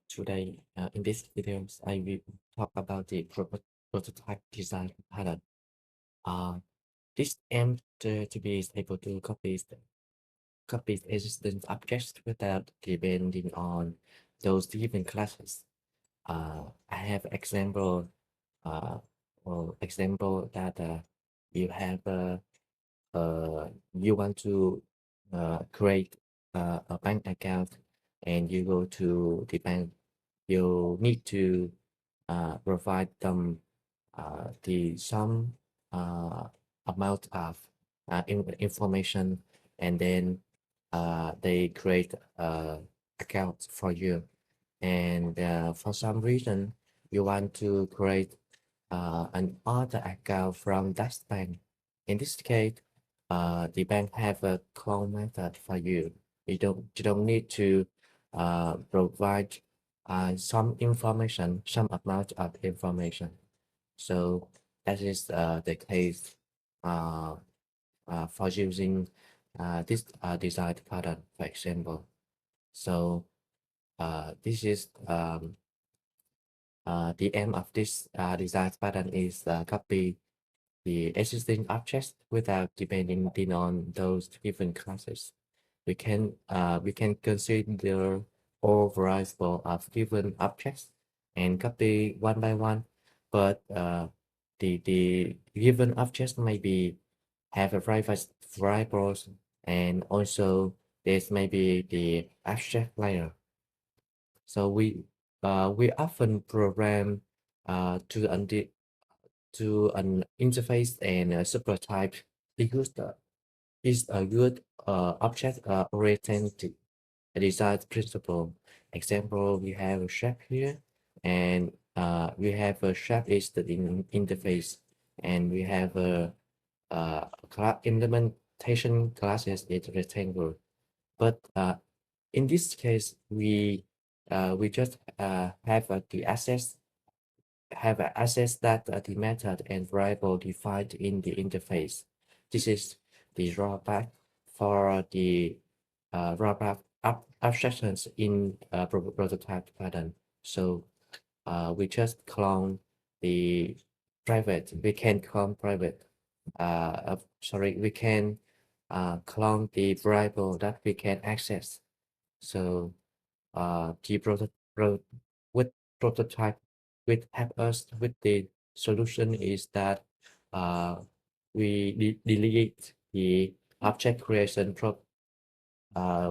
Today, in this video, I will talk about the prototype design pattern. Uh, this aims to be able to copy existing objects without depending on those given classes. I have uh, example that you have you want to create a bank account and you go to the bank, you need to provide them the some uh, amount of information, and then they create account for you. And for some reason you want to create an other account from that bank. In this case, the bank have a clone method for you. You don't need to provide some information, some amount of information. So that is the case uh, for using this design pattern, for example. So this is the aim of this design pattern is copy the existing objects without depending on those given classes. We can consider all variable of given objects and copy one by one, but the given objects may be have a private variables, and also there's maybe the abstract layer. So we often program to an interface and a subtype because is a good object oriented design principle. Example, we have a shape here, and we have a shape is the interface, and we have a class implementation classes is rectangle. But in this case, we just have an access that the method and variable defined in the interface. This is the drawback for the drawback abstractions in prototype pattern. So we just clone the private. We can clone private. Sorry, we can clone the variable that we can access. So the with prototype with help us with the solution is that uh, we delegate the object creation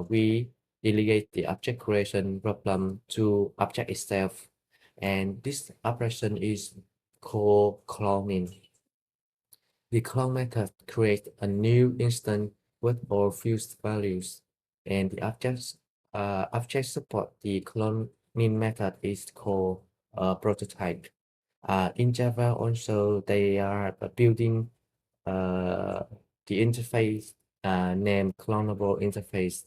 we delegate the object creation problem to object itself, and this operation is called cloning. The clone method creates a new instance with all fused values, and the object support the cloning method is called a prototype. In Java also they are building uh, the interface named clonable interface,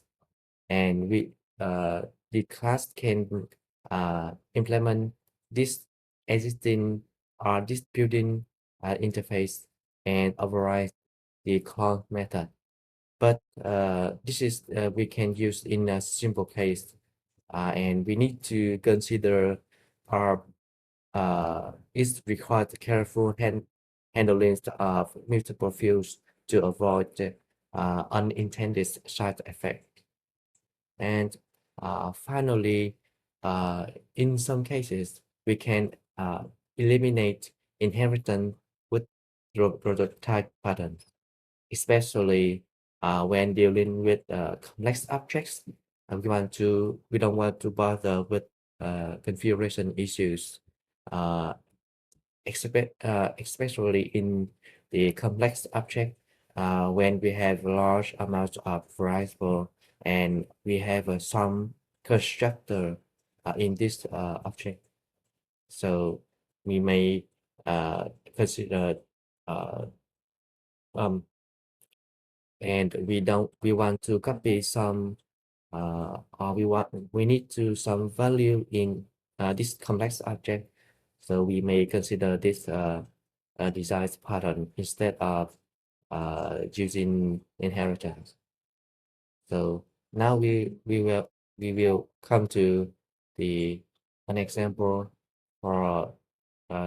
and the class can implement this existing or this building interface and override the call method. But this is we can use in a simple case, and we need to consider our is required careful handling of multiple fields to avoid the unintended side effect. And finally, in some cases, we can eliminate inheritance with prototype patterns, especially when dealing with complex objects. And we don't want to bother with configuration issues, uh, especially in the complex object when we have large amounts of variable and we have some constructor in this object. So we may consider uh, um, and we want to copy some or we need to some value in this complex object, so we may consider this design pattern instead of using inheritance. So now we will come to the an example for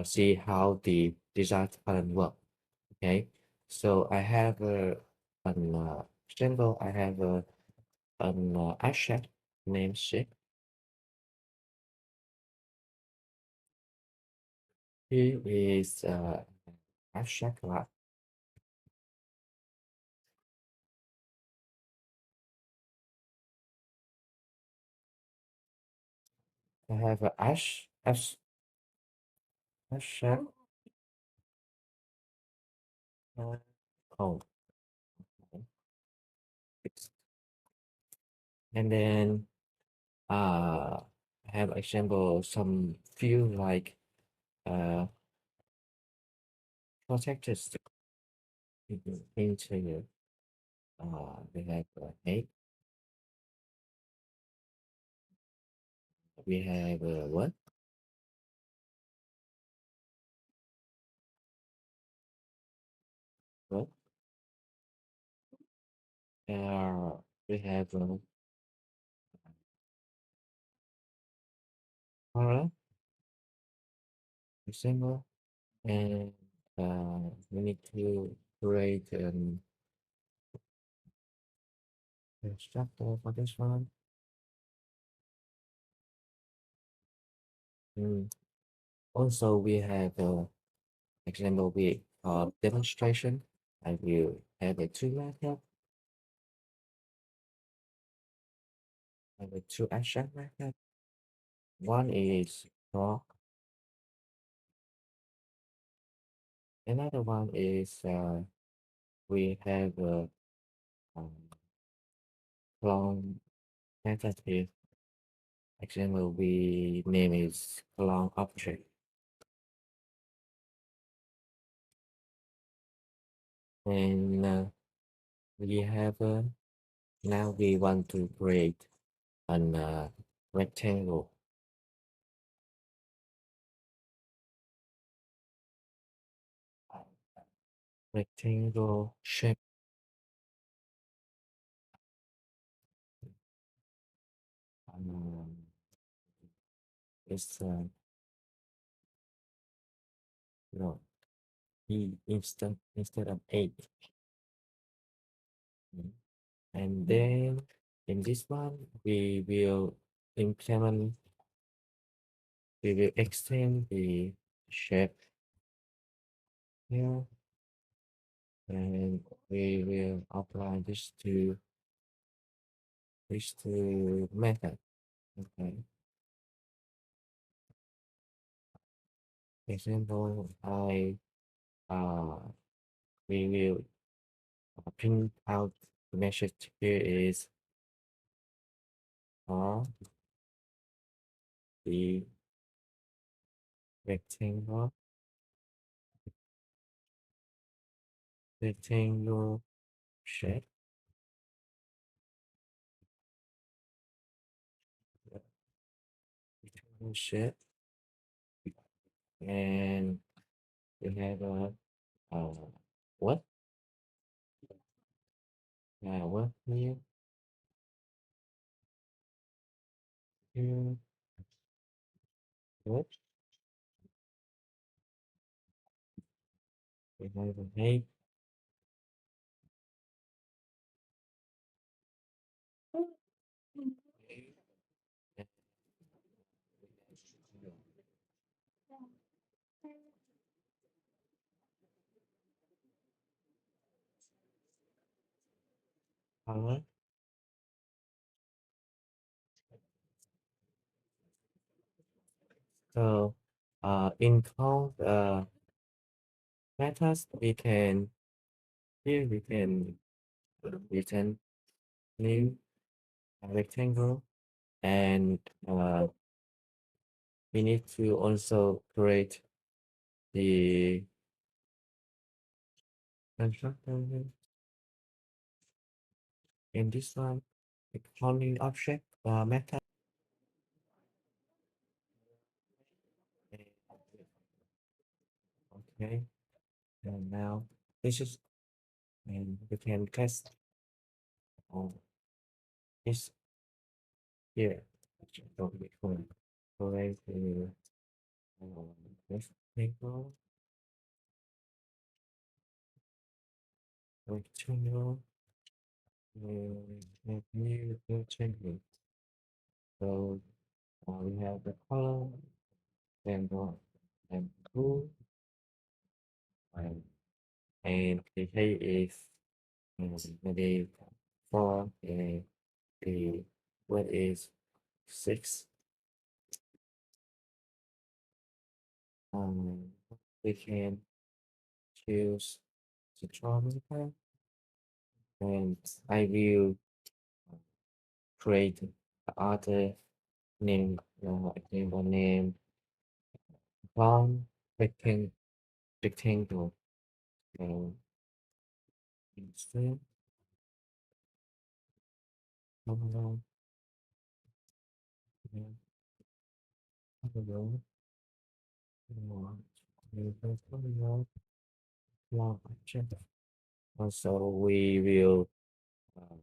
see how the design pattern work. Okay, so I have an example. I have an asset name sheet. Here is asset class. I have a asset. Uh, oh, okay. And then I have example some few like uh protected into we have eight, we have what we have color example, and we need to create a structure for this one. Mm. Also we have example with demonstration. I will have a two method. I have a two action method. One is for another one is we have a um, clone tentative example. We name is clone object, and we have now we want to create an rectangle rectangle shape. Um, it's no instead of eight. Mm. And then in this one we will implement, we will extend the shape here, and we will apply these two method. Okay. Example, I uh we will print out the message here is for the rectangle rectangle shape. Rectangle shape, and we have a what what here what we have a height. Color. So in code methods we can here we can return new rectangle, and we need to also create the constructor in this one, the cloning object method. Okay, and now this is, and we can test on this here. Don't be cool. create the this table, rectangle, and new rectangle. So we have the color, then and blue, and, the height is maybe 4, and the width is 6. Um, we can choose the geometry, and I will create the other name, example name, long rectangle, and instead, hello, hello, hello, hello, long object. Also, we will uh,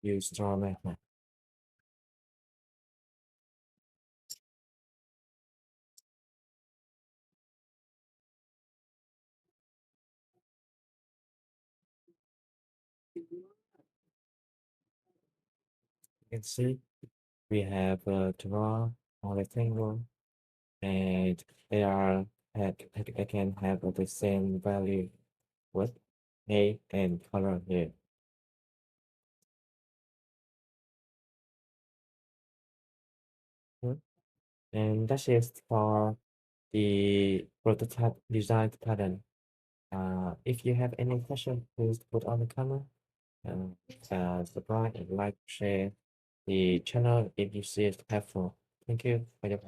use draw method. You can see we have a draw or rectangle, and they are I can have the same value with a and color here. Hmm. And that's it for the prototype design pattern. If you have any question, please put on the comment. Subscribe and like, share the channel if you see it helpful. Thank you for your